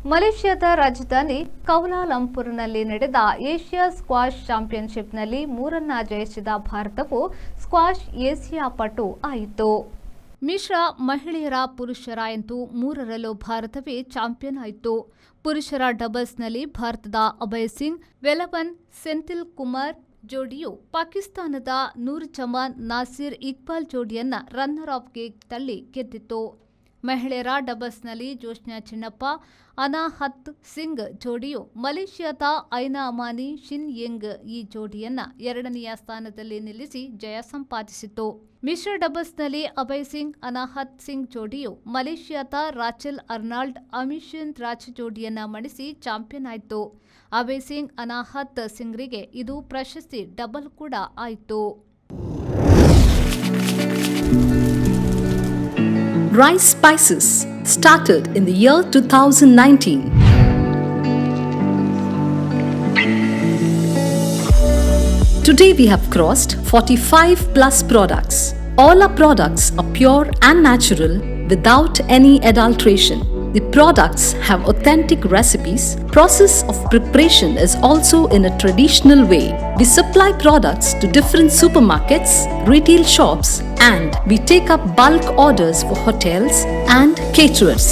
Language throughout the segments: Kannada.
ಮಲೇಷ್ಯಾದ ರಾಜಧಾನಿ ಕೌಲಾಲಂಪುರ್ನಲ್ಲಿ ನಡೆದ ಏಷ್ಯಾ ಸ್ಕ್ವಾಷ್ ಚಾಂಪಿಯನ್ಶಿಪ್ನಲ್ಲಿ ಮೂರನ್ನ ಜಯಿಸಿದ ಭಾರತವು ಸ್ಕ್ವಾಷ್ ಏಷ್ಯಾ ಪಟು ಆಯಿತು. ಮಿಶ್ರ ಮಹಿಳೆಯರ ಪುರುಷರ ಎಂದು ಮೂರರಲ್ಲೂ ಭಾರತವೇ ಚಾಂಪಿಯನ್ ಆಯಿತು. ಪುರುಷರ ಡಬಲ್ಸ್ನಲ್ಲಿ ಭಾರತದ ಅಭಯ್ ಸಿಂಗ್ ವೆಲವನ್ ಸೆಂಥಿಲ್ ಕುಮಾರ್ ಜೋಡಿಯು ಪಾಕಿಸ್ತಾನದ ನೂರ್ಜಮಾನ್ ನಾಸಿರ್ ಇಕ್ಬಾಲ್ ಜೋಡಿಯನ್ನ ರನ್ನರ್ ಅಪ್ಗೆ ತಳ್ಳಿ ಗೆದ್ದಿತು. ಮಹಿಳೆಯರ ಡಬಲ್ಸ್ನಲ್ಲಿ ಜೋಶ್ನಾ ಚಿನ್ನಪ್ಪ ಅನಾಹತ್ ಸಿಂಗ್ ಜೋಡಿಯು ಮಲೇಷ್ಯಾದ ಐನಾ ಅಮಾನಿ ಶಿನ್ ಯೆಂಗ್ ಈ ಜೋಡಿಯನ್ನ ಎರಡನೆಯ ಸ್ಥಾನದಲ್ಲಿ ನಿಲ್ಲಿಸಿ ಜಯ ಸಂಪಾದಿಸಿತು. ಮಿಶ್ರ ಡಬಲ್ಸ್ನಲ್ಲಿ ಅಭಯ್ ಸಿಂಗ್ ಅನಾಹತ್ ಸಿಂಗ್ ಜೋಡಿಯು ಮಲೇಷ್ಯಾದ ರಾಚೆಲ್ ಅರ್ನಾಲ್ಡ್ ಅಮಿಷನ್ ರಾಜ್ ಜೋಡಿಯನ್ನ ಮಣಿಸಿ ಚಾಂಪಿಯನ್ ಆಯಿತು. ಅಭಯ್ ಸಿಂಗ್ ಅನಾಹತ್ ಸಿಂಗ್ರಿಗೆ ಇದು ಪ್ರಶಸ್ತಿ ಡಬಲ್ ಕೂಡ ಆಯಿತು. Rice Spices started in the year 2019. Today we have crossed 45 plus products. All our products are pure and natural without any adulteration. The products have authentic recipes. Process of preparation is also in a traditional way. We supply products to different supermarkets, retail shops, and we take up bulk orders for hotels and caterers.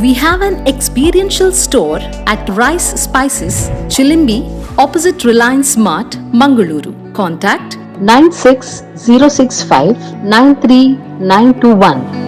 We have an experiential store at Rice Spices, Chilimbi, opposite Reliance Mart, Mangaluru. Contact 96 065 93921.